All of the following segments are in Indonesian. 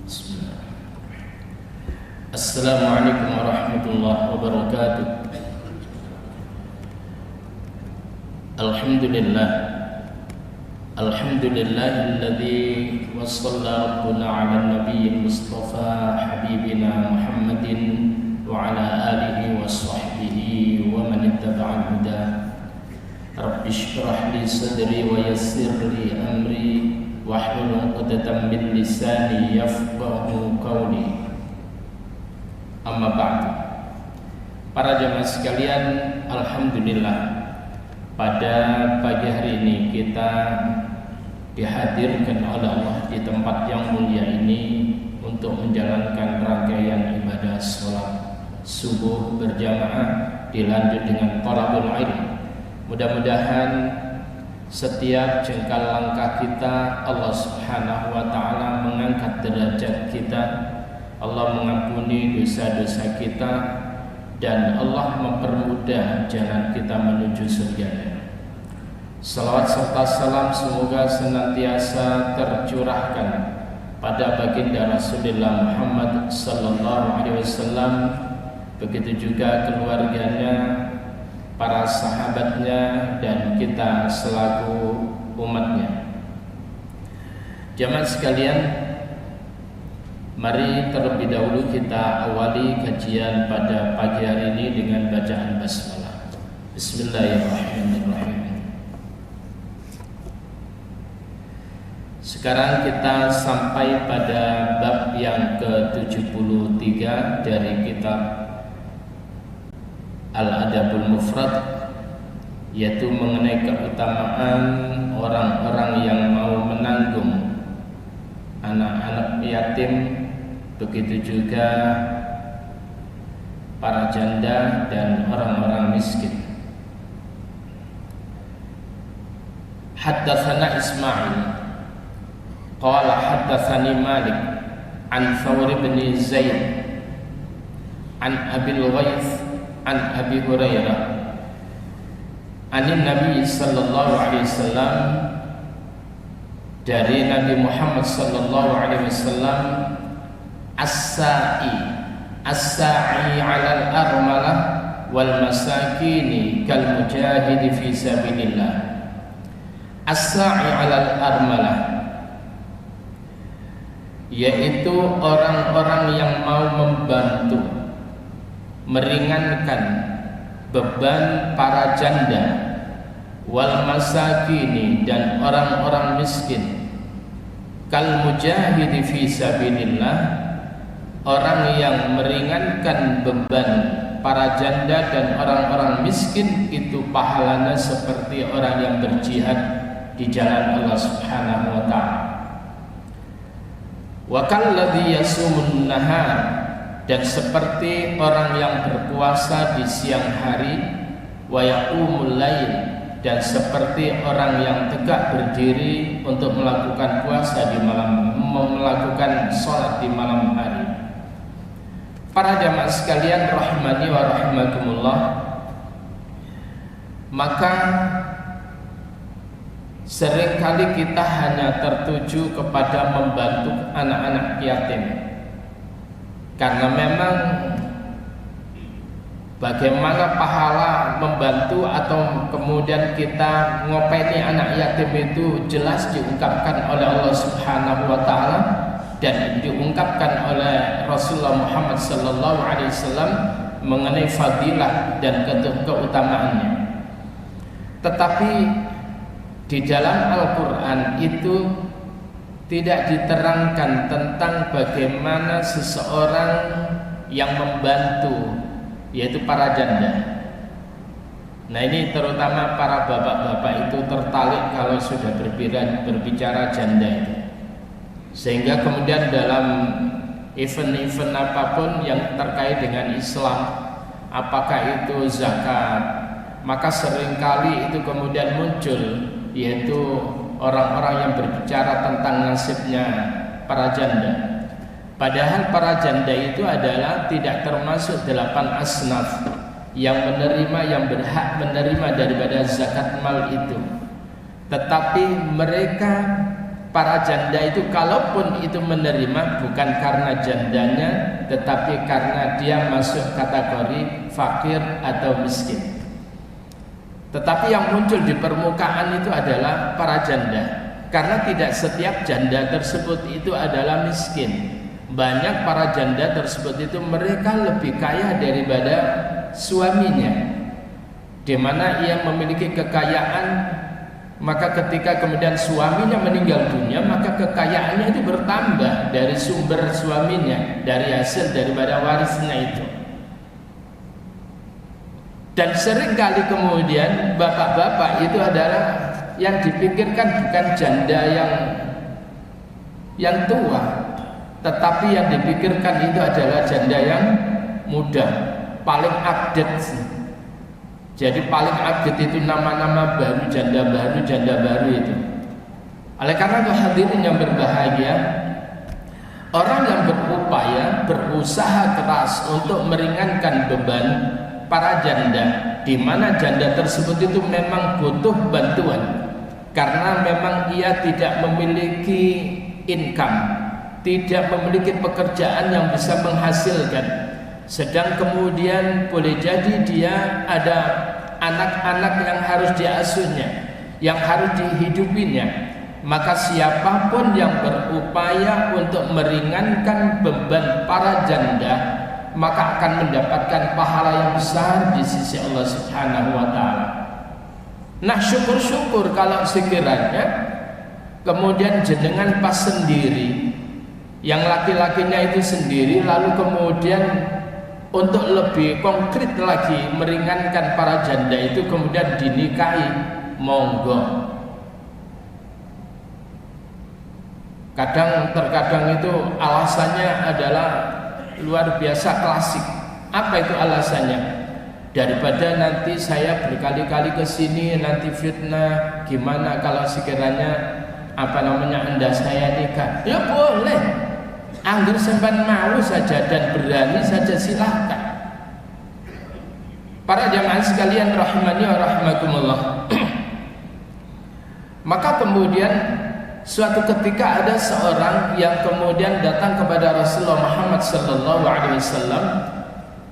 Bismillah. Assalamualaikum warahmatullahi wabarakatuh. Alhamdulillah. Alhamdulillahilladzi wassalla rabbuna ala nabiyil mustafa habibina Muhammadin wa ala alihi wa sahbihi wa man ittaba'a huda. Rabbi shrah li sadri wa yassir li amri wahlul 'uqdatam min lisani yafqahu qawli. Amma ba'du. Para jamaah sekalian, alhamdulillah pada pagi hari ini kita dihadirkan oleh Allah di tempat yang mulia ini untuk menjalankan rangkaian ibadah sholat subuh berjamaah dilanjut dengan thalabul ilm. Mudah-mudahan setiap jengkal langkah kita Allah Subhanahu wa taala mengangkat derajat kita, Allah mengampuni dosa-dosa kita, dan Allah mempermudah jalan kita menuju surga. Salawat serta salam semoga senantiasa tercurahkan pada baginda Rasulullah Muhammad sallallahu alaihi wasallam, begitu juga keluarganya, para sahabatnya, dan kita selaku umatnya. Jamaah sekalian, mari terlebih dahulu kita awali kajian pada pagi hari ini dengan bacaan basmalah. Bismillahirrahmanirrahim. Sekarang kita sampai pada bab yang ke-73 dari kitab Al-Adabul Mufrad, yaitu mengenai keutamaan orang-orang yang mau menanggung anak-anak yatim, begitu juga para janda dan orang-orang miskin. Haddatsana Ismail qala haddatsani Malik an Thawr bin Zaid an Abil Ghaith an Abi Hurairah anin Nabi sallallahu alaihi wasallam, dari Nabi Muhammad sallallahu alaihi wasallam, as-sa'i 'alal armalah wal masakini kal mujahidi fi sabilillah. As-sa'i 'alal armalah yaitu orang-orang yang mau membantu meringankan beban para janda, wal masakini, dan orang-orang miskin, kal mujahidi fi sabilillah, orang yang meringankan beban para janda dan orang-orang miskin itu pahalanya seperti orang yang berjihad di jalan Allah Subhanahu wa taala. Wa kalladzi yasumun nahar, dan seperti orang yang berpuasa di siang hari, wa yaqumul lail, dan seperti orang yang tegak berdiri untuk melakukan puasa di malam, melakukan sholat di malam hari. Para jamaah sekalian rahimani wa rahimakumullah, maka seringkali kita hanya tertuju kepada membantu anak-anak yatim, karena memang bagaimana pahala membantu atau kemudian kita ngopeni anak yatim itu jelas diungkapkan oleh Allah Subhanahu wa taala dan diungkapkan oleh Rasulullah Muhammad sallallahu alaihi wasallam mengenai fadilah dan keutamaannya. Tetapi di dalam Al-Qur'an itu tidak diterangkan tentang bagaimana seseorang yang membantu, yaitu para janda. Nah, ini terutama para bapak-bapak itu tertarik kalau sudah berbicara janda itu, sehingga kemudian dalam event-event apapun yang terkait dengan Islam, apakah itu zakat, maka seringkali itu kemudian muncul, yaitu orang-orang yang berbicara tentang nasibnya para janda. Padahal para janda itu adalah tidak termasuk 8 asnaf yang menerima, yang berhak menerima daripada zakat mal itu. Tetapi mereka para janda itu kalaupun itu menerima bukan karena jandanya, tetapi karena dia masuk kategori fakir atau miskin. Tetapi yang muncul di permukaan itu adalah para janda, karena tidak setiap janda tersebut itu adalah miskin. Banyak para janda tersebut itu mereka lebih kaya daripada suaminya, di mana ia memiliki kekayaan. Maka ketika kemudian suaminya meninggal dunia, maka kekayaannya itu bertambah dari sumber suaminya, dari hasil daripada warisnya itu. Dan seringkali kemudian bapak-bapak itu adalah yang dipikirkan bukan janda yang tua, tetapi yang dipikirkan itu adalah janda yang muda, paling update. Jadi paling update itu nama-nama baru, janda baru itu. Oleh karena itu hadirin yang berbahagia, orang yang berupaya, berusaha keras untuk meringankan beban para janda, di mana janda tersebut itu memang butuh bantuan, karena memang ia tidak memiliki income, tidak memiliki pekerjaan yang bisa menghasilkan. Sedang kemudian boleh jadi dia ada anak-anak yang harus diasuhnya, yang harus dihidupinya. Maka siapapun yang berupaya untuk meringankan beban para janda, maka akan mendapatkan pahala yang besar di sisi Allah Subhanahu wa taala. Nah, syukur-syukur kalau sekiranya kemudian jenengan pas sendiri, yang laki-lakinya itu sendiri, lalu kemudian untuk lebih konkret lagi meringankan para janda itu kemudian dinikahi, monggo. Terkadang itu alasannya adalah luar biasa klasik. Apa itu alasannya? Daripada nanti saya berkali-kali ke sini nanti fitnah, gimana kalau sekiranya Anda saya nikah? Ya boleh. Anggur sampean mau saja dan berani saja, silahkan. Para jamaah sekalian rahimani wa rahimakumullah. Maka kemudian suatu ketika ada seorang yang kemudian datang kepada Rasulullah Muhammad sallallahu alaihi wasallam,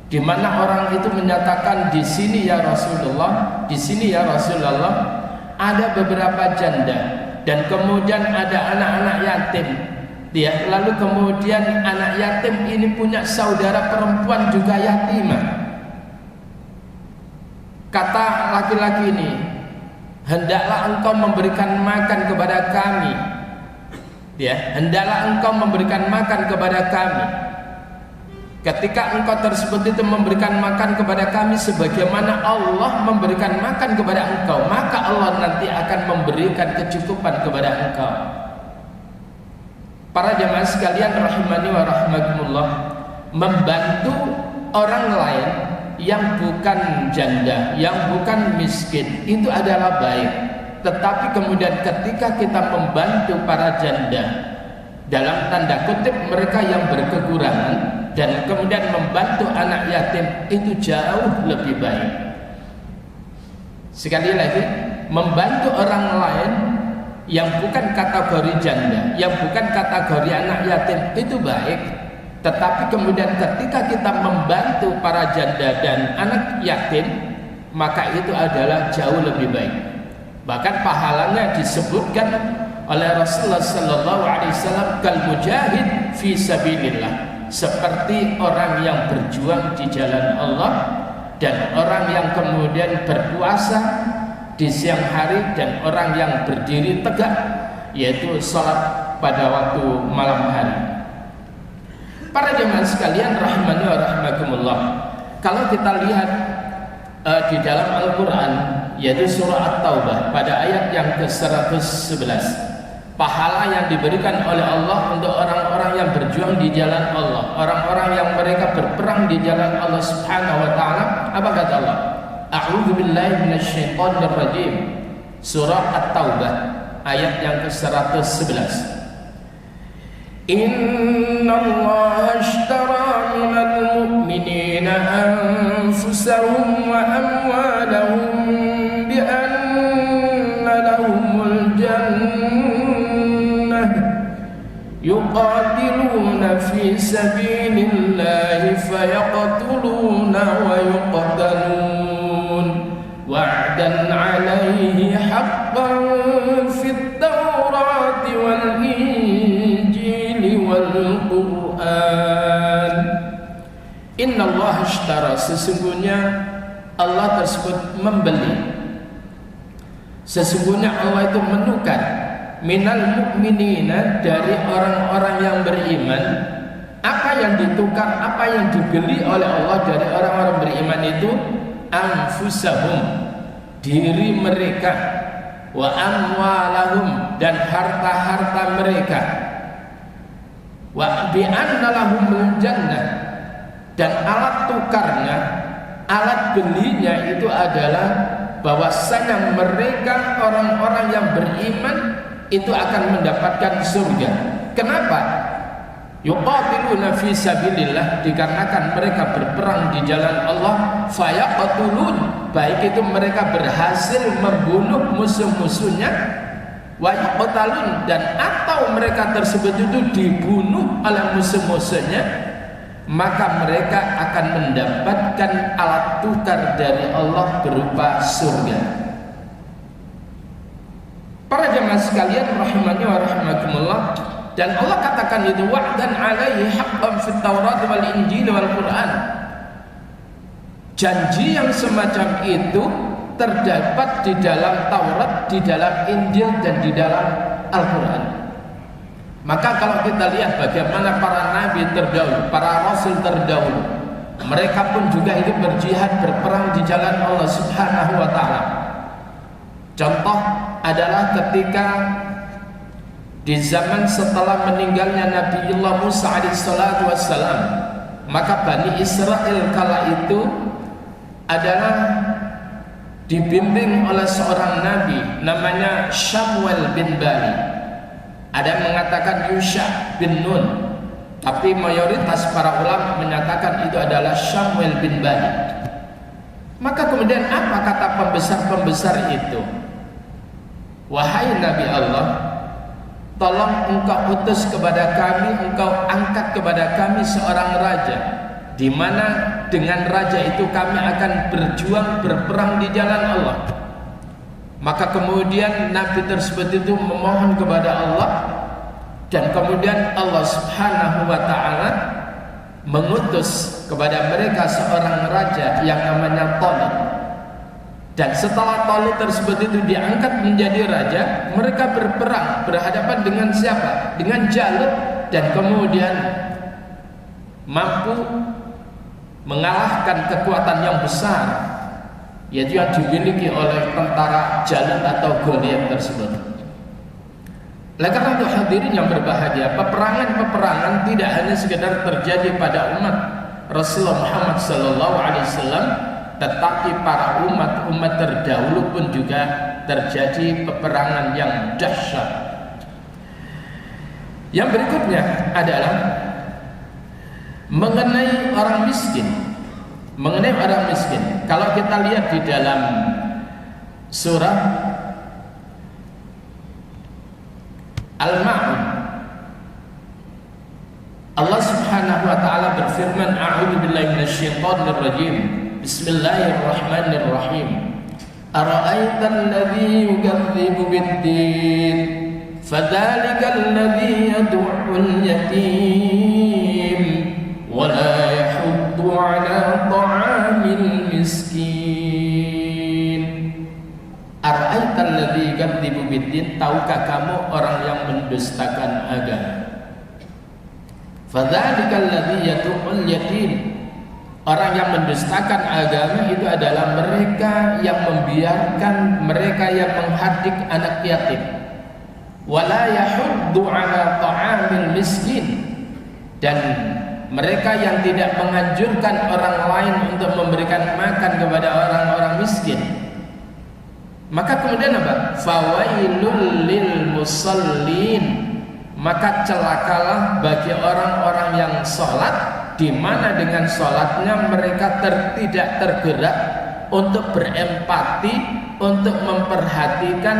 di mana orang itu menyatakan, di sini ya Rasulullah, di sini ya Rasulullah, ada beberapa janda dan kemudian ada anak-anak yatim. Lalu kemudian anak yatim ini punya saudara perempuan juga yatimah. Kata laki-laki ini, hendaklah engkau memberikan makan kepada kami. Hendaklah engkau memberikan makan kepada kami. Ketika engkau tersebut itu memberikan makan kepada kami sebagaimana Allah memberikan makan kepada engkau, maka Allah nanti akan memberikan kecukupan kepada engkau. Para jamaah sekalian rahimani wa rahimakumullah, membantu orang lain yang bukan janda, yang bukan miskin, itu adalah baik. Tetapi kemudian ketika kita membantu para janda, dalam tanda kutip mereka yang berkekurangan, dan kemudian membantu anak yatim, itu jauh lebih baik. Sekali lagi, membantu orang lain yang bukan kategori janda, yang bukan kategori anak yatim, itu baik. Tetapi kemudian ketika kita membantu para janda dan anak yatim, maka itu adalah jauh lebih baik. Bahkan pahalanya disebutkan oleh Rasulullah sallallahu alaihi wasallam, kal mujahid fi sabilillah, seperti orang yang berjuang di jalan Allah dan orang yang kemudian berpuasa di siang hari dan orang yang berdiri tegak, yaitu sholat pada waktu malam hari. Para jemaah sekalian rahimani wa rahimakumullah, kalau kita lihat di dalam Al-Quran, yaitu surah At-Taubah pada ayat yang ke-111, pahala yang diberikan oleh Allah untuk orang-orang yang berjuang di jalan Allah, orang-orang yang mereka berperang di jalan Allah Subhanahu wa taala. Apa kata Allah? A'udzu billahi minasyaitonir rajim. Surah At-Taubah ayat yang ke-111. Innallaha ashtara minal mu'minina anfusahum wa amwalahum bi anna lahumul jannah يقاتلون في سبيل الله فيقتلون ويقتلون وعدا عليه حقا في التوراة والإنجيل والقرآن. Inna Allah ashtara, sesungguhnya Allah tersebut membeli, sesungguhnya Allah itu menukar minal mu'minina, dari orang-orang yang beriman. Apa yang ditukar, apa yang dibeli oleh Allah dari orang-orang beriman itu? Anfusahum, diri mereka, wa amwalahum, dan harta-harta mereka, wa bi'anna lahumul jannah, dan alat tukarnya, alat belinya itu adalah bahwasanya mereka orang-orang yang beriman itu akan mendapatkan surga. Kenapa? Yuqatiluna fi sabilillah, dikarenakan mereka berperang di jalan Allah. Fayaqtulun, baik itu mereka berhasil membunuh musuh-musuhnya, wa yuqtalun, dan atau mereka tersebut itu dibunuh oleh musuh-musuhnya, maka mereka akan mendapatkan alat tukar dari Allah berupa surga. Para jemaah sekalian rahimani wa rahimakumullah, dan Allah katakan itu wa'dan 'alaihi haqqan fit Taurat wal Injil wal Quran. Janji yang semacam itu terdapat di dalam Taurat, di dalam Injil, dan di dalam Al-Quran. Maka kalau kita lihat bagaimana para nabi terdahulu, para rasul terdahulu, mereka pun juga itu berjihad, berperang di jalan Allah Subhanahu wa ta'ala. Contoh adalah ketika di zaman setelah meninggalnya Nabiullah Musa alaihissalatu wassalam, maka Bani Israel kala itu adalah dibimbing oleh seorang nabi namanya Syamuel bin Bani. Ada yang mengatakan Yusha bin Nun, tapi mayoritas para ulama menyatakan itu adalah Syamuel bin Bani. Maka kemudian apa kata pembesar-pembesar itu? Wahai Nabi Allah, tolong engkau utus kepada kami, engkau angkat kepada kami seorang raja, di mana dengan raja itu kami akan berjuang berperang di jalan Allah. Maka kemudian Nabi tersebut itu memohon kepada Allah, dan kemudian Allah Subhanahu wa ta'ala mengutus kepada mereka seorang raja yang namanya Talut. Dan setelah Talut tersebut itu diangkat menjadi raja, mereka berperang berhadapan dengan siapa? Dengan Jalut, dan kemudian mampu mengalahkan kekuatan yang besar, yaitu yang dimiliki oleh tentara Jalut atau Goliat tersebut. Oleh karena itu hadirin yang berbahagia, peperangan-peperangan tidak hanya sekedar terjadi pada umat Rasulullah Muhammad SAW, tetapi para umat terdahulu pun juga terjadi peperangan yang dahsyat. Yang berikutnya adalah mengenai orang miskin. Mengenai orang miskin, kalau kita lihat di dalam surah Al-Ma'un, Allah Subhanahu wa ta'ala berfirman, a'udzu billahi minasyaitonir rajim. Bismillahirrahmanirrahim. Ara'aital ladzi yukadzibu bid-din, fadzalikal ladzi yad'ul yatim wa la yahuddu 'ala ta'amil miskin. Ara'aital ladzi yukadzibu bid-din, tahukah kamu orang yang mendustakan agama? Fadzalikal ladzi yad'ul yatim, orang yang mendustakan agama itu adalah mereka yang membiarkan, mereka yang menghardik anak yatim. Wala yahuddu 'ala ta'amil miskin, dan mereka yang tidak menganjurkan orang lain untuk memberikan makan kepada orang-orang miskin. Maka kemudian apa? Fawailul lil musallin, maka celakalah bagi orang-orang yang sholat, di mana dengan sholatnya mereka tidak tergerak untuk berempati untuk memperhatikan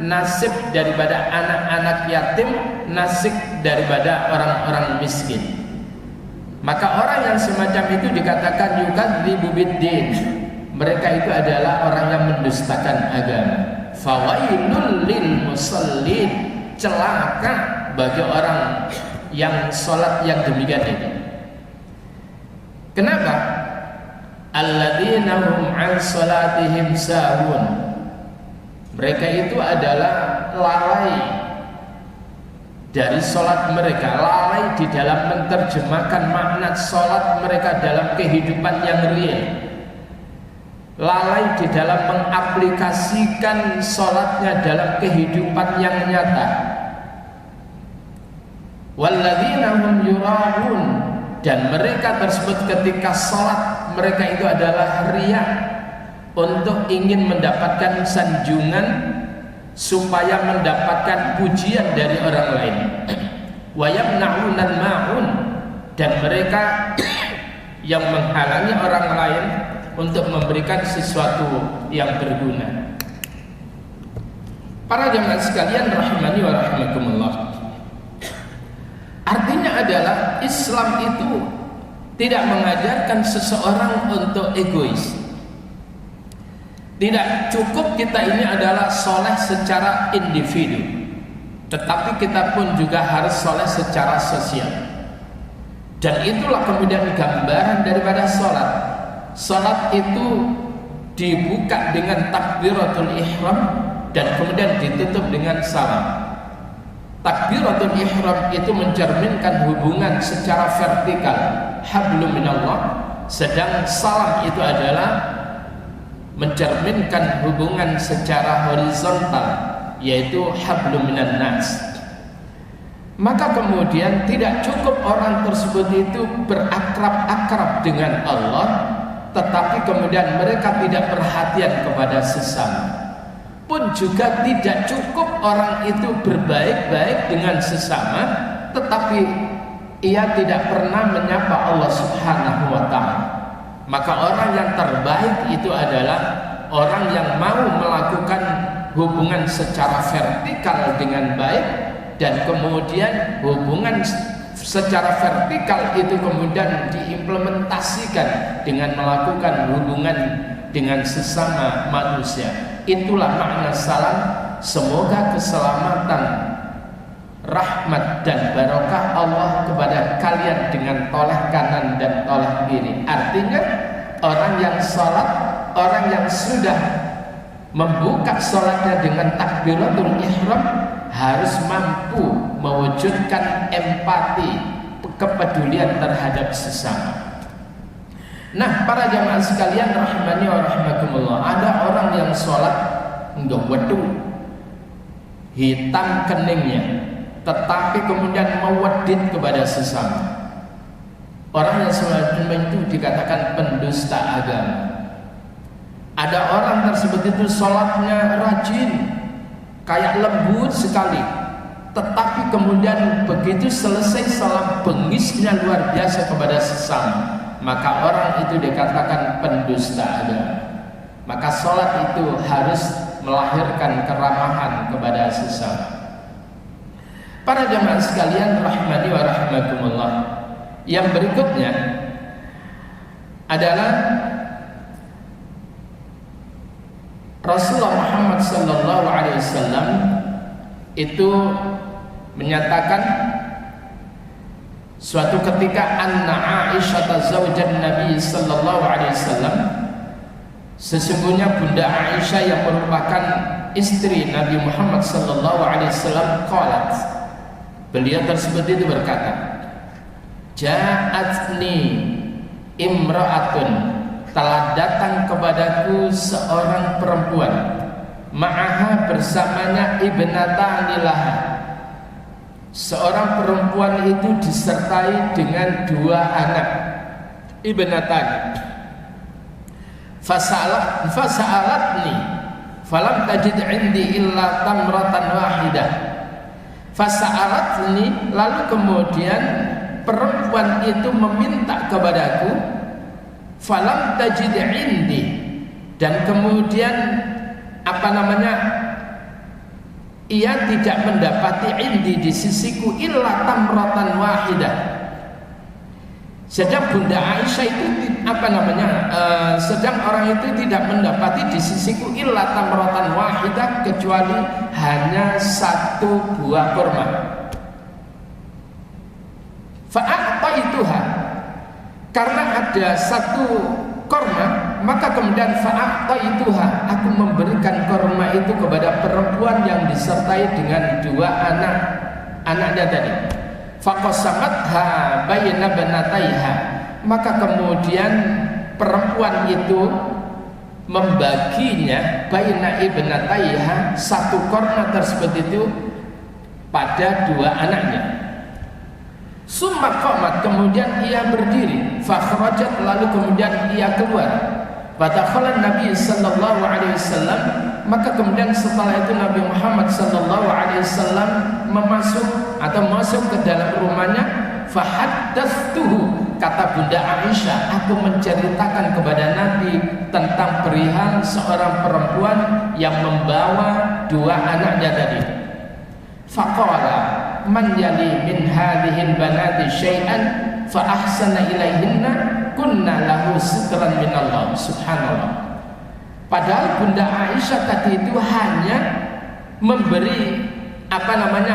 nasib daripada anak-anak yatim, nasib daripada orang-orang miskin. Maka orang yang semacam itu dikatakan yukadzibu biddin. Mereka itu adalah orang yang mendustakan agama. Fawailul lil musallin, celaka bagi orang yang sholat yang demikian ini. Kenapa? Alladzina hum an sholatihim sahun. Mereka itu adalah lalai dari sholat mereka, lalai di dalam menerjemahkan makna sholat mereka dalam kehidupan yang real, lalai di dalam mengaplikasikan sholatnya dalam kehidupan yang nyata. Walladzina hum yura'un, dan mereka tersebut ketika sholat mereka itu adalah riya, untuk ingin mendapatkan sanjungan, supaya mendapatkan pujian dari orang lain. Wa yamna'unan ma'un, dan mereka yang menghalangi orang lain untuk memberikan sesuatu yang berguna. Para jemaah sekalian rahimani wa rahimakumullah, artinya adalah Islam itu tidak mengajarkan seseorang untuk egois. Tidak cukup kita ini adalah soleh secara individu, tetapi kita pun juga harus soleh secara sosial. Dan itulah kemudian gambaran daripada sholat. Sholat itu dibuka dengan takbiratul ihram dan kemudian ditutup dengan salam. Takbiratul ihram itu mencerminkan hubungan secara vertikal, hablum minallah, sedang salam itu adalah mencerminkan hubungan secara horizontal, yaitu hablum minan nas. Maka kemudian tidak cukup orang tersebut itu berakrab-akrab dengan Allah, tetapi kemudian mereka tidak perhatian kepada sesama. Pun juga tidak cukup orang itu berbaik-baik dengan sesama, tetapi ia tidak pernah menyapa Allah Subhanahu wa ta'ala. Maka orang yang terbaik itu adalah orang yang mau melakukan hubungan secara vertikal dengan baik, dan kemudian hubungan secara vertikal itu kemudian diimplementasikan dengan melakukan hubungan dengan sesama manusia. Itulah makna salam. Semoga keselamatan, rahmat dan barokah Allah kepada kalian dengan toleh kanan dan toleh kiri. Artinya orang yang sholat, orang yang sudah membuka sholatnya dengan takbiratul ihram harus mampu mewujudkan empati, kepedulian terhadap sesama. Nah, para jamaah sekalian rahimani wa rahimakumullah, ada orang yang sholat enggak wedhu, hitam keningnya, tetapi kemudian mewedit kepada sesama. Orang yang semacam itu dikatakan pendusta agama. Ada orang tersebut itu sholatnya rajin, kayak lembut sekali, tetapi kemudian begitu selesai sholat bengisnya luar biasa kepada sesama. Maka orang itu dikatakan pendusta agama. Maka sholat itu harus melahirkan keramahan kepada sesama. Para jemaah sekalian rahimani wa rahimakumullah, yang berikutnya adalah Rasulullah Muhammad sallallahu alaihi wasallam itu menyatakan suatu ketika anna Aisyah zaujan Nabi sallallahu alaihi wasallam, sesungguhnya Bunda Aisyah yang merupakan istri Nabi Muhammad sallallahu alaihi wasallam, qalat, beliau tersebut itu berkata, ja'atni imra'atun, telah datang kepadaku seorang perempuan, ma'aha, bersamanya ibnatani laha, seorang perempuan itu disertai dengan dua anak, ibnatani. Fasa'alatni falam tajid indi illa tamratan wahidah. Fasa'alatni, lalu kemudian perempuan itu meminta kepadaku, falam tajid indi, dan kemudian ia tidak mendapati indi di sisiku illa tamratan wahidah. Sedang Bunda Aisyah itu sedang orang itu tidak mendapati di sisiku illa tamratan wahidah, kecuali hanya satu buah kurma. Fa'a'taituha, karena ada satu kurma, maka kemudian fa'a'taituha, aku memberikan kurma itu kepada perempuan yang disertai dengan dua anaknya tadi. Faqasamatha baina banataiha, maka kemudian perempuan itu membaginya baina ibnataiha, satu kurma tersebut itu pada dua anaknya. Summa qamat, kemudian ia berdiri, fakhrajat, lalu kemudian ia keluar. Fadakhala Nabi sallallahu alaihi wasallam, maka kemudian setelah itu Nabi Muhammad sallallahu alaihi wasallam masuk ke dalam rumahnya. Fahaddatstuhu, kata Bunda Aisyah, aku menceritakan kepada Nabi tentang perihal seorang perempuan yang membawa dua anaknya tadi. Faqala man yali min hadhihi banati syai'an fa ahsana ilaihinna kunna lahu sitran minallah. Subhanallah. Padahal Bunda Aisyah tadi itu hanya memberi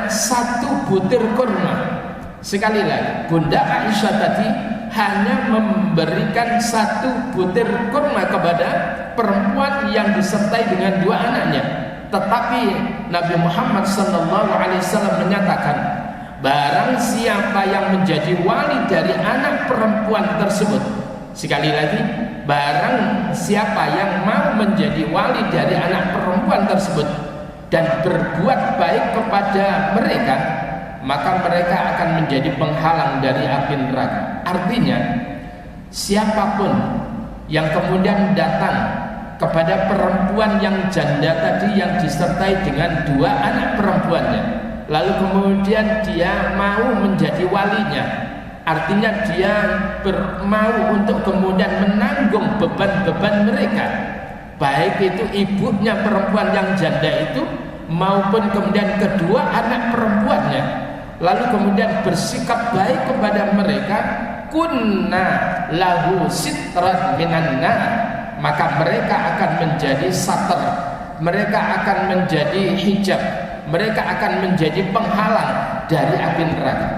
satu butir kurma. Sekali lagi, Bunda Aisyah tadi hanya memberikan satu butir kurma kepada perempuan yang disertai dengan dua anaknya. Tetapi Nabi Muhammad SAW menyatakan, barang siapa yang menjadi wali dari anak perempuan tersebut, sekali lagi, barang siapa yang mau menjadi wali dari anak perempuan tersebut dan berbuat baik kepada mereka, maka mereka akan menjadi penghalang dari api neraka. Artinya, siapapun yang kemudian datang kepada perempuan yang janda tadi yang disertai dengan dua anak perempuannya, lalu kemudian dia mau menjadi walinya, artinya dia mau untuk kemudian menanggung beban-beban mereka, baik itu ibunya perempuan yang janda itu maupun kemudian kedua anak perempuannya, lalu kemudian bersikap baik kepada mereka, kunna lahu sitran minan nar, maka mereka akan menjadi satar, mereka akan menjadi hijab, mereka akan menjadi penghalang dari api neraka.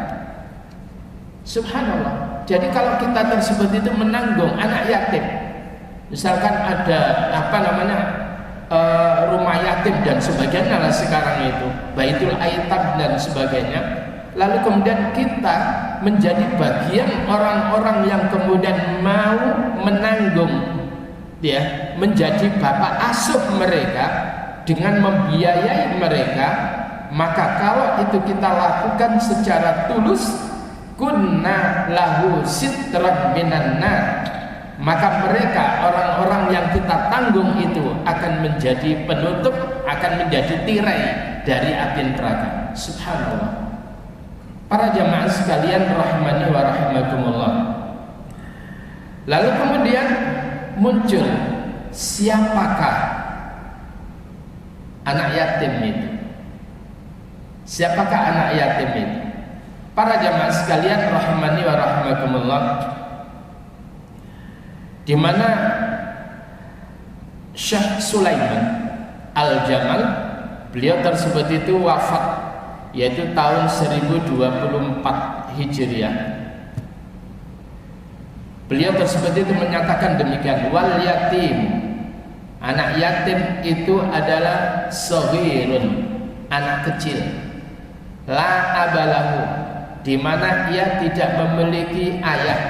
Subhanallah. Jadi kalau kita tersebut itu menanggung anak yatim, misalkan ada rumah yatim dan sebagainya lah sekarang itu, baitul aitam dan sebagainya, lalu kemudian kita menjadi bagian orang-orang yang kemudian mau menanggung, menjadi bapak asuh mereka dengan membiayai mereka, maka kalau itu kita lakukan secara tulus, kunna lahu sitran minan nar, maka mereka orang-orang yang kita tanggung itu akan menjadi penutup, akan menjadi tirai dari api neraka. Subhanallah. Para jamaah sekalian rahimani wa rahimakumullah. Lalu kemudian muncul, siapakah anak yatim itu? Siapakah anak yatim itu? Para jamaah sekalian rahimani wa rahimakumullah, di mana Syekh Sulaiman Al-Jamal, beliau tersebut itu wafat, yaitu tahun 1024 Hijriah. Beliau tersebut itu menyatakan demikian, wal yatim, anak yatim itu adalah saghirun, anak kecil, la abalahu, di mana ia tidak memiliki ayah,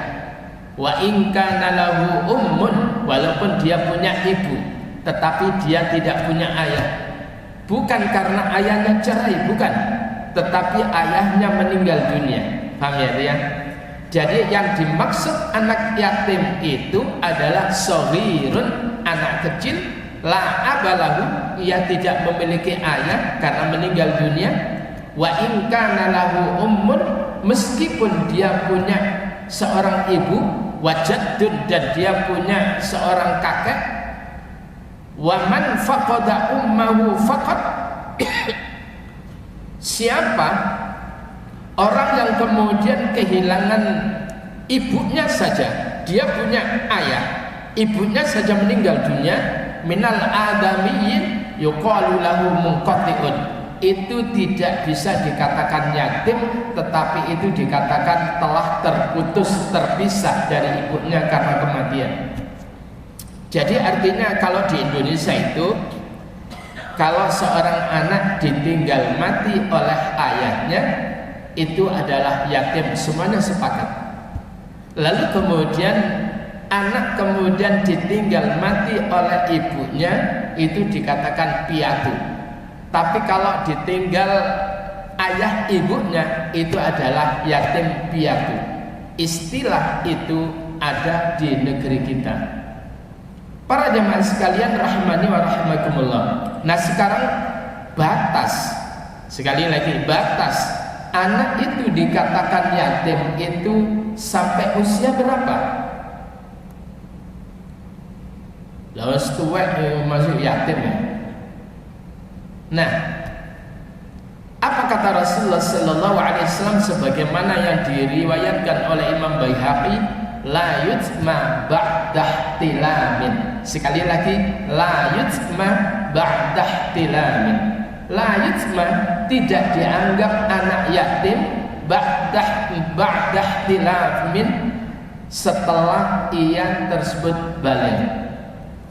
wa in kana lahu ummun, walaupun dia punya ibu tetapi dia tidak punya ayah, bukan karena ayahnya cerai, bukan, tetapi ayahnya meninggal dunia. Paham ya? Jadi yang dimaksud anak yatim itu adalah saghirun, anak kecil, la abalahu, ia tidak memiliki ayah karena meninggal dunia, wa in kana lahu ummun, meskipun dia punya seorang ibu, wajaddun, dan dia punya seorang kakek, Wa man faqada ummahu faqad siapa orang yang kemudian kehilangan ibunya saja, dia punya ayah, ibunya saja meninggal dunia, minal adamiyyin yuqalu lahu munqati'un, itu tidak bisa dikatakan yatim, tetapi itu dikatakan telah terputus, terpisah dari ibunya karena kematian. Jadi artinya kalau di Indonesia itu, kalau seorang anak ditinggal mati oleh ayahnya, itu adalah yatim, semuanya sepakat. Lalu kemudian anak kemudian ditinggal mati oleh ibunya, itu dikatakan piatu. Tapi kalau ditinggal ayah ibunya, itu adalah yatim piatu. Istilah itu ada di negeri kita. Para jemaah sekalian rahimani wa rahimakumullah. Nah sekarang batas, sekali lagi batas anak itu dikatakan yatim itu sampai usia berapa? Lalu setuwek masuk yatim ya. Nah, apa kata Rasulullah Sallallahu Alaihi Wasallam sebagaimana yang diriwayatkan oleh Imam Baihaqi, la yutma ba'dah tilamin. Sekali lagi, la yutma ba'dah tilamin. La yutma, tidak dianggap anak yatim ba'dah tilamin, setelah ia tersebut balik.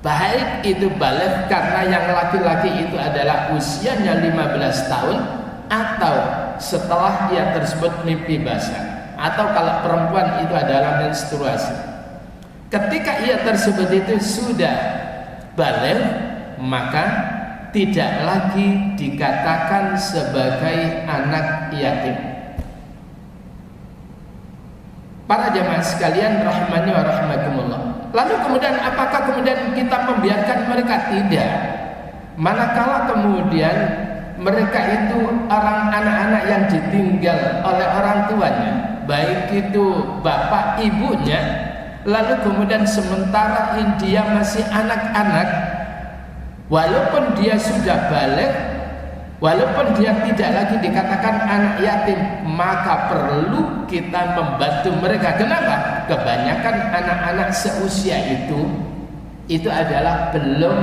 Baik itu balik karena yang laki-laki itu adalah usianya 15 tahun, atau setelah ia tersebut mimpi basah, atau kalau perempuan itu adalah menstruasi. Ketika ia tersebut itu sudah balik, maka tidak lagi dikatakan sebagai anak yatim. Para jemaah sekalian rahimani wa rahimakumullah. Lalu kemudian apakah kemudian kita membiarkan mereka? Tidak. Manakala kemudian mereka itu orang anak-anak yang ditinggal oleh orang tuanya, baik itu bapak ibunya, lalu kemudian sementara dia masih anak-anak, walaupun dia sudah balik, walaupun dia tidak lagi dikatakan anak yatim, maka perlu kita membantu mereka. Kenapa? Kebanyakan anak-anak seusia itu adalah belum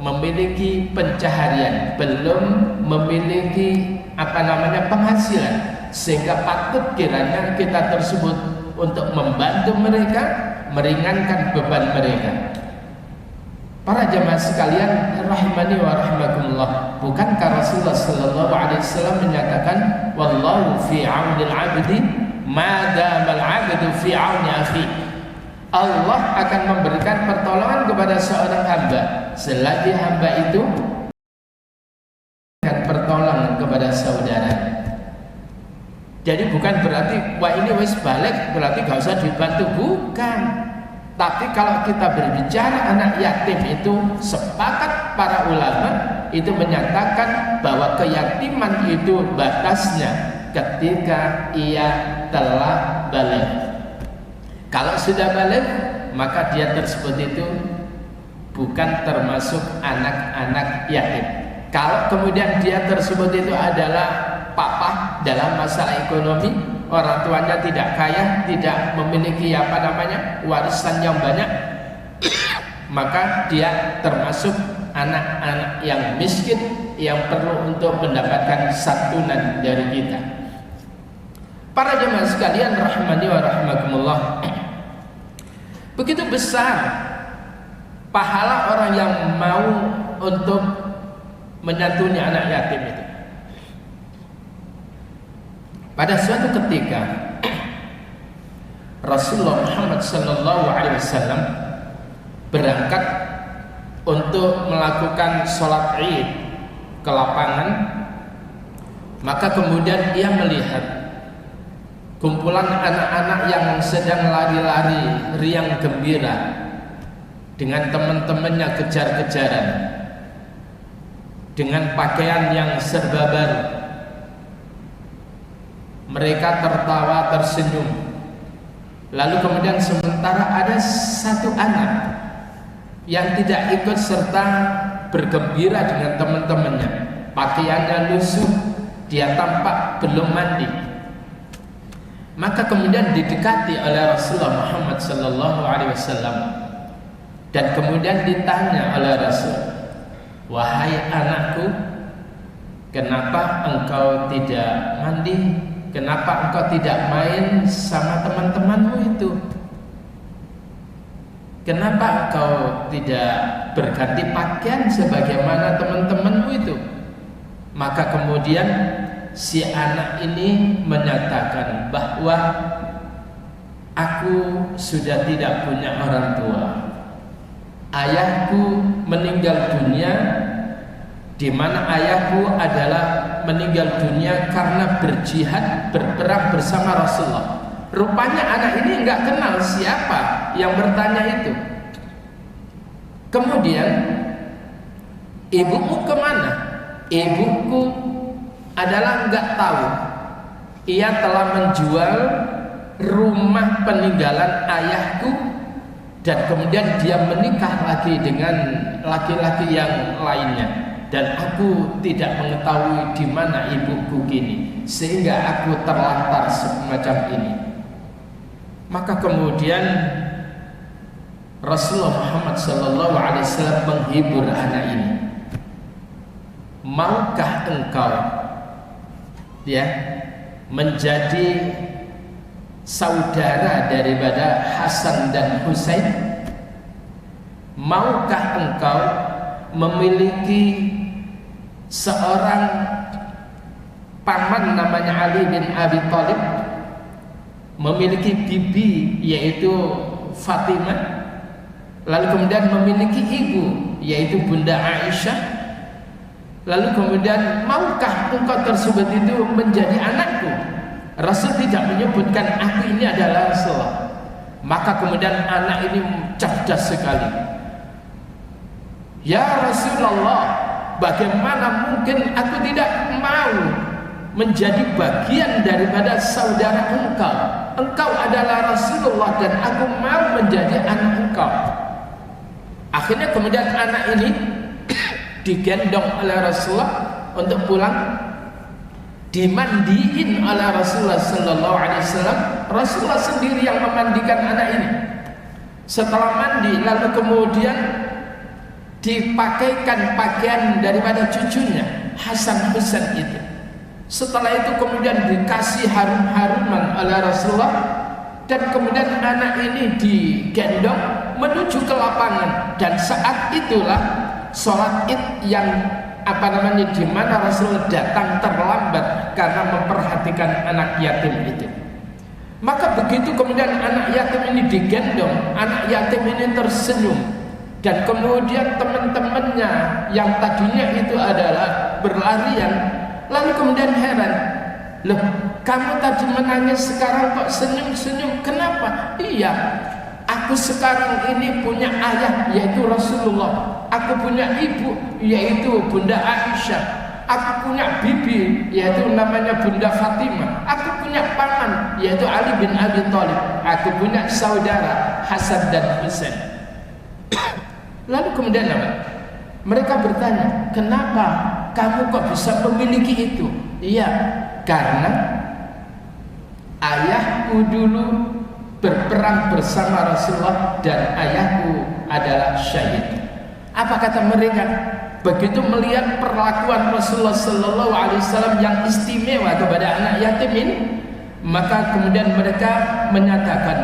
memiliki pencaharian, belum memiliki penghasilan, sehingga patut kiranya kita tersebut untuk membantu mereka, meringankan beban mereka. Para jemaah sekalian rahimani wa rahimakumullah, bukankah Rasulullah sallallahu alaihi wasallam menyatakan wallahu fi 'aunil 'abdi ma damal 'abdu fi 'auni akhi. Allah akan memberikan pertolongan kepada seorang hamba selagi hamba itu memberikan pertolongan kepada saudara. Jadi bukan berarti wah ini wis balik berarti gak usah dibantu, bukan. Tapi kalau kita berbicara anak yatim itu, sepakat para ulama itu menyatakan bahwa keyatiman itu batasnya ketika ia telah balik. Kalau sudah balik, maka dia tersebut itu bukan termasuk anak-anak yatim. Kalau kemudian dia tersebut itu adalah papa dalam masalah ekonomi, orang tuanya tidak kaya, tidak memiliki warisan yang banyak, maka dia termasuk anak-anak yang miskin yang perlu untuk mendapatkan santunan dari kita. Para jemaah sekalian rahimani wa rahimakumullah, begitu besar pahala orang yang mau untuk menyantuni anak yatim itu. Pada suatu ketika Rasulullah Muhammad SAW berangkat untuk melakukan sholat Id ke lapangan, maka kemudian ia melihat kumpulan anak-anak yang sedang lari-lari riang gembira dengan teman-temannya kejar-kejaran dengan pakaian yang serba baru. Mereka tertawa tersenyum. Lalu kemudian sementara ada satu anak yang tidak ikut serta bergembira dengan teman-temannya, pakaiannya lusuh, dia tampak belum mandi. Maka kemudian didekati oleh Rasulullah Muhammad sallallahu alaihi wasallam dan kemudian ditanya oleh Rasul, "Wahai anakku, kenapa engkau tidak mandi? Kenapa engkau tidak main sama teman-temanmu itu? Kenapa engkau tidak berganti pakaian sebagaimana teman-temanmu itu?" Maka kemudian si anak ini menyatakan bahwa aku sudah tidak punya orang tua. Ayahku meninggal dunia, di mana ayahku adalah meninggal dunia karena berjihad, berperang bersama Rasulullah. Rupanya anak ini enggak kenal siapa yang bertanya itu. Kemudian, ibumu kemana? Ibuku adalah enggak tahu. Ia telah menjual rumah peninggalan ayahku dan kemudian dia menikah lagi dengan laki-laki yang lainnya, dan aku tidak mengetahui di mana ibuku kini, sehingga aku terlantar semacam ini. Maka kemudian Rasulullah Muhammad SAW menghibur anak ini. Maukah engkau menjadi saudara daripada Hasan dan Husain? Maukah engkau memiliki seorang paman namanya Ali bin Abi Thalib, memiliki bibi yaitu Fatimah, lalu kemudian memiliki ibu yaitu Bunda Aisyah, lalu kemudian maukah engkau tersebut itu menjadi anakku? Rasul tidak menyebutkan aku ini adalah Rasulullah. Maka kemudian anak ini cerdas sekali. Ya Rasulullah, bagaimana mungkin aku tidak mau menjadi bagian daripada saudara engkau? Engkau adalah Rasulullah dan aku mau menjadi anak engkau. Akhirnya kemudian anak ini digendong oleh Rasulullah untuk pulang, dimandiin oleh Rasulullah sallallahu alaihi wasallam. Rasulullah sendiri yang memandikan anak ini. Setelah mandi lalu kemudian dipakaikan pakaian daripada cucunya Hasan Husain itu. Setelah itu kemudian dikasih harum-haruman oleh Rasulullah, dan kemudian anak ini digendong menuju ke lapangan, dan saat itulah sholat Id yang di mana Rasul datang terlambat karena memperhatikan anak yatim itu. Maka begitu kemudian anak yatim ini digendong, anak yatim ini tersenyum, dan kemudian teman-temannya yang tadinya itu adalah berlarian, lalu kemudian heran, loh kamu tadi menangis sekarang kok senyum-senyum, kenapa? Iya, aku sekarang ini punya ayah yaitu Rasulullah, aku punya ibu yaitu Bunda Aisyah, aku punya bibi yaitu namanya Bunda Fatimah, aku punya paman yaitu Ali bin Abi Thalib, aku punya saudara Hasan dan Husain. Lalu kemudian apa? Mereka bertanya, kenapa kamu kok bisa memiliki itu? Iya, karena ayahku dulu berperang bersama Rasulullah dan ayahku adalah syahid. Apa kata mereka? Begitu melihat perlakuan Rasulullah sallallahu alaihi wasallam yang istimewa kepada anak yatim ini, maka kemudian mereka menyatakan,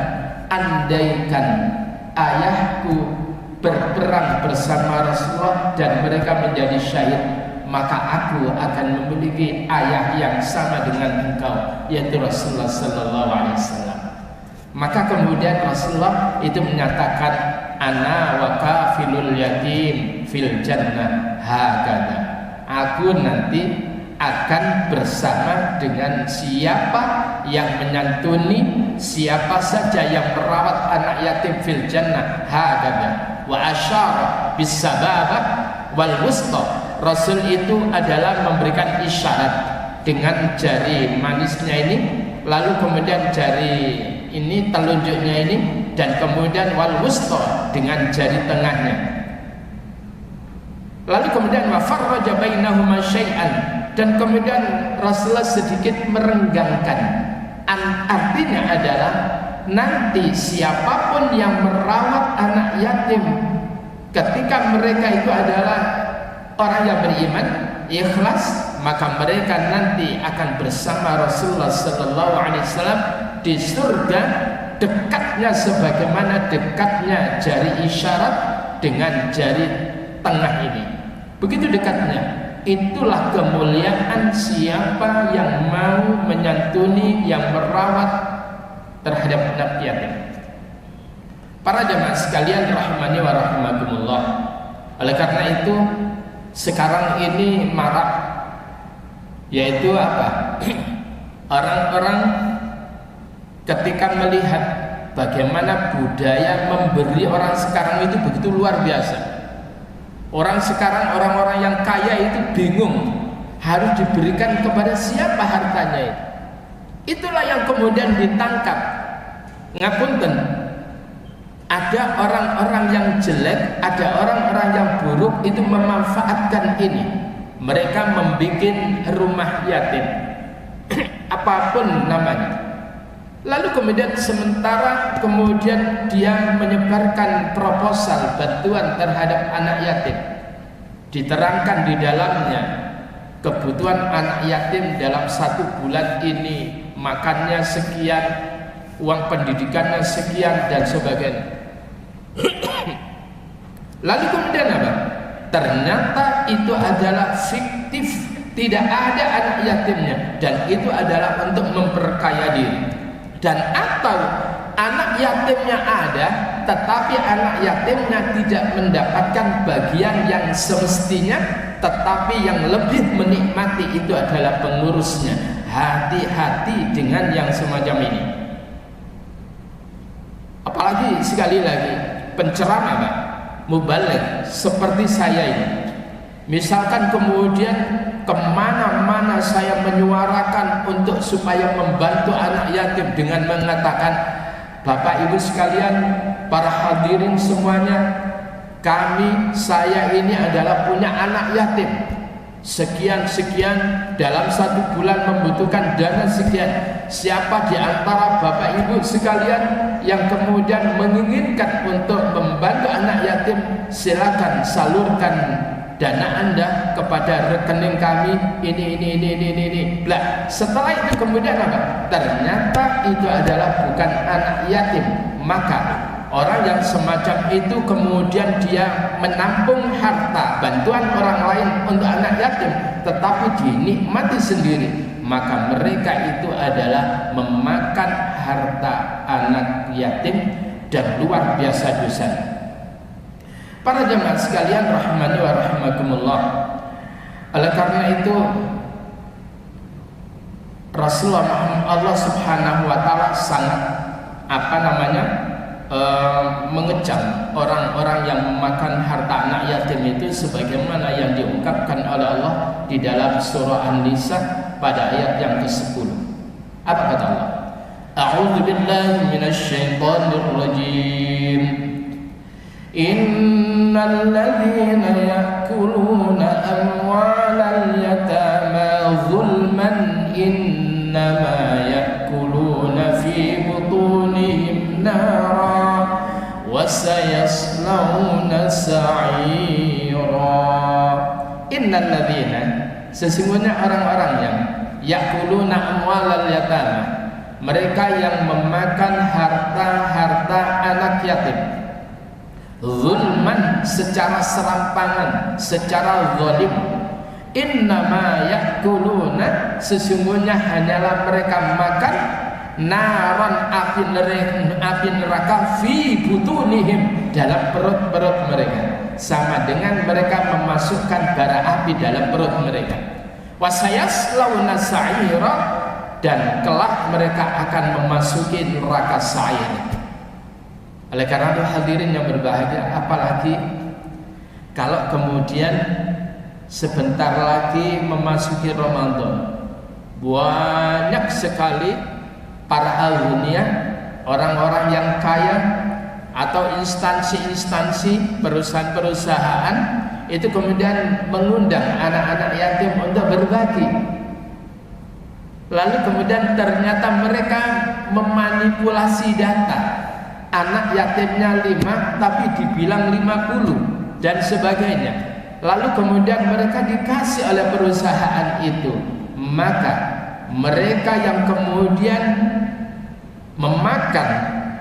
andaikan ayahku berperang bersama Rasulullah dan mereka menjadi syahid, maka aku akan memiliki ayah yang sama dengan engkau, yaitu Rasulullah sallallahu alaihi wasallam. Maka kemudian Rasulullah itu menyatakan, ana wa kafilul yatim fil jannah hakada. Aku nanti akan bersama dengan siapa yang menyantuni, siapa saja yang merawat anak yatim fil jannah hakada. Wa asyara bis sababah wal wusta. Rasul itu adalah memberikan isyarat dengan jari manisnya ini, lalu kemudian jari ini telunjuknya ini, dan kemudian wal wusta dengan jari tengahnya. Lalu kemudian wa farraja bainahuma syai'an, dan kemudian Rasulullah sedikit merenggangkan. Artinya adalah nanti siapapun yang merawat anak yatim ketika mereka itu adalah orang yang beriman, ikhlas, maka mereka nanti akan bersama Rasulullah sallallahu alaihi wasallam di surga, dekatnya sebagaimana dekatnya jari isyarat dengan jari tengah ini. Begitu dekatnya. Itulah kemuliaan siapa yang mau menyantuni, yang merawat terhadap anak yatim. Para jamaah sekalian rahimani wa rahimakumullah. Oleh karena itu sekarang ini marak, yaitu apa? Orang-orang ketika melihat bagaimana budaya memberi orang sekarang itu begitu luar biasa. Orang sekarang, orang-orang yang kaya itu bingung harus diberikan kepada siapa hartanya itu. Itulah yang kemudian ditangkap. Ngapunten, ada orang-orang yang jelek, ada orang-orang yang buruk itu memanfaatkan ini. Mereka membuat rumah yatim apapun namanya. Lalu kemudian sementara kemudian dia menyebarkan proposal bantuan terhadap anak yatim. Diterangkan di dalamnya kebutuhan anak yatim dalam 1 bulan ini makannya sekian, uang pendidikannya sekian dan sebagainya. Lalu kemudian apa? Ternyata itu adalah fiktif, tidak ada anak yatimnya, dan itu adalah untuk memperkaya diri. Dan atau anak yatimnya ada, tetapi anak yatimnya tidak mendapatkan bagian yang semestinya, tetapi yang lebih menikmati itu adalah pengurusnya. Hati-hati dengan yang semacam ini. Apalagi sekali lagi penceramah Pak, mubaligh seperti saya ini. Misalkan kemudian kemana-mana saya menyuarakan untuk supaya membantu anak yatim dengan mengatakan, Bapak Ibu sekalian, para hadirin semuanya, saya ini adalah punya anak yatim sekian-sekian, dalam 1 bulan membutuhkan dana sekian. Siapa di antara Bapak Ibu sekalian yang kemudian menginginkan untuk membantu anak yatim, silakan salurkan dana Anda kepada rekening kami ini. Lah, setelah itu kemudian apa? Ternyata itu adalah bukan anak yatim. Maka orang yang semacam itu kemudian dia menampung harta bantuan orang lain untuk anak yatim, tetapi dinikmati sendiri. Maka mereka itu adalah memakan harta anak yatim dan luar biasa dosanya. Para jemaah sekalian rahimani wa rahimakumullah. Oleh karena itu Rasulullah Muhammad, Allah Subhanahu wa taala sangat mengecam orang-orang yang memakan harta anak yatim itu, sebagaimana yang diungkapkan oleh Allah di dalam surah An-Nisa pada ayat yang ke-10. Apa kata Allah? A'udzu billahi minasy syaithanir rajim. Innal ladzina ya'kuluna amwalal yatama zulman innama ya'kuluna fi butunihim nara wa sayaslawna sa'ira. Innal ladzina, sesungguhnya orang-orang yang ya'kuluna amwalal yatama, mereka yang memakan harta-harta anak yatim, zulman, secara serampangan, secara zalim. Innama ya'kuluna, sesungguhnya hanyalah mereka makan naran, api neraka, fi butunihim, dalam perut-perut mereka, sama dengan mereka memasukkan bara api dalam perut mereka. Wasayaslawna sa'ira, dan kelak mereka akan memasuki neraka sa'ir. Oleh karena itu hadirin yang berbahagia, apalagi kalau kemudian sebentar lagi memasuki Ramadan, banyak sekali para aghnia, orang-orang yang kaya atau instansi-instansi, perusahaan-perusahaan itu kemudian mengundang anak-anak yatim untuk berbagi. Lalu kemudian ternyata mereka memanipulasi data. Anak yatimnya 5 tapi dibilang 50 dan sebagainya. Lalu kemudian mereka dikasih oleh perusahaan itu. Maka mereka yang kemudian memakan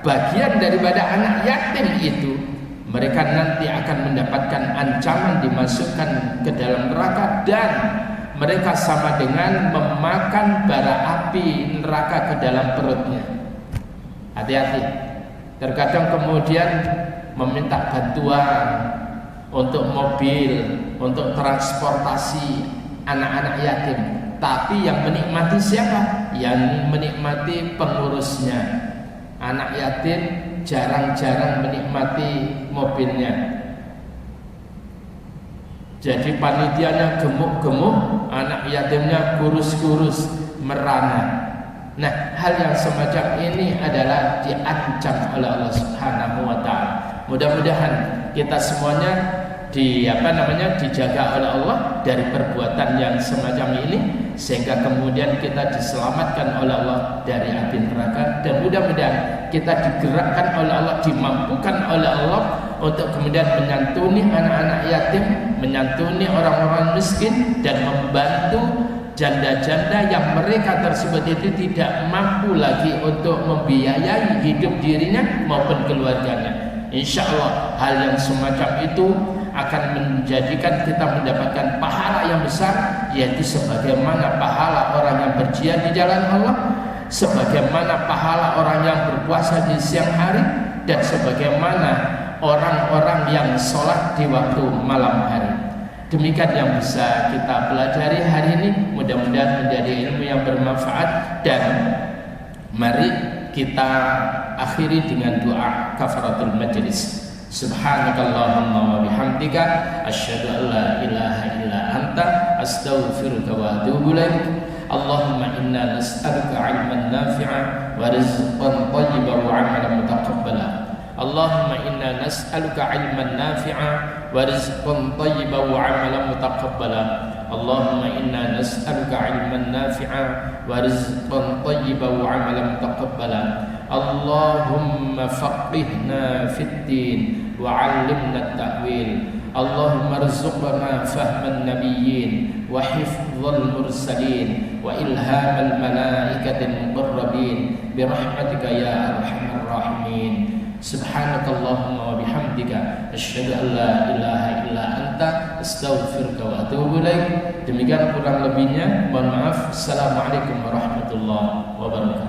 bagian daripada anak yatim itu, mereka nanti akan mendapatkan ancaman dimasukkan ke dalam neraka, dan mereka sama dengan memakan bara api neraka ke dalam perutnya. Hati-hati. Terkadang kemudian meminta bantuan untuk mobil, untuk transportasi anak-anak yatim. Tapi yang menikmati siapa? Yang menikmati pengurusnya. Anak yatim jarang-jarang menikmati mobilnya. Jadi panitianya gemuk-gemuk, anak yatimnya kurus-kurus, merana. Nah, hal yang semacam ini adalah diancam oleh Allah Subhanahu wa taala. Mudah-mudahan kita semuanya dijaga oleh Allah dari perbuatan yang semacam ini, sehingga kemudian kita diselamatkan oleh Allah dari api neraka, dan mudah-mudahan kita digerakkan oleh Allah, dimampukan oleh Allah untuk kemudian menyantuni anak-anak yatim, menyantuni orang-orang miskin, dan membantu janda-janda yang mereka tersebut itu tidak mampu lagi untuk membiayai hidup dirinya maupun keluarganya. Insya Allah hal yang semacam itu akan menjadikan kita mendapatkan pahala yang besar, yaitu sebagaimana pahala orang yang berjihad di jalan Allah, sebagaimana pahala orang yang berpuasa di siang hari, dan sebagaimana orang-orang yang sholat di waktu malam hari. Demikian yang bisa kita pelajari hari ini. Mudah-mudahan menjadi ilmu yang bermanfaat, dan mari kita akhiri dengan doa kafaratul majlis. Subhanakallahumma wa bihamdika asyhadu an la ilaha illa anta astaghfiruka wa atubu ilaik. Allahumma inna nas'aluka 'ilman nafi'a wa rizqan thayyiban wa 'amalan mutaqabbala. Allahumma inna nas'aluka 'ilman nafi'a wa rizqan thayyiban wa 'amalan mutaqabbala. Allahumma inna nas'aluka 'ilman nafi'a wa rizqan thayyiban wa 'amalan mutaqabbala. Allahumma faqihna fid din wa 'allimna at-ta'wil. Allahumma arzuqna fahman nabiyyin wa hifdzal mursalin wa ilhamal malaikatil muqarrabin bi rahmatika ya arhamar rahimin. Subhanakallahumma wa bihamdika asyhadu an la ilaha illa anta astaghfiruka wa atubu ilaik. Demikian kurang lebihnya, mohon maaf. Assalamualaikum warahmatullahi wabarakatuh.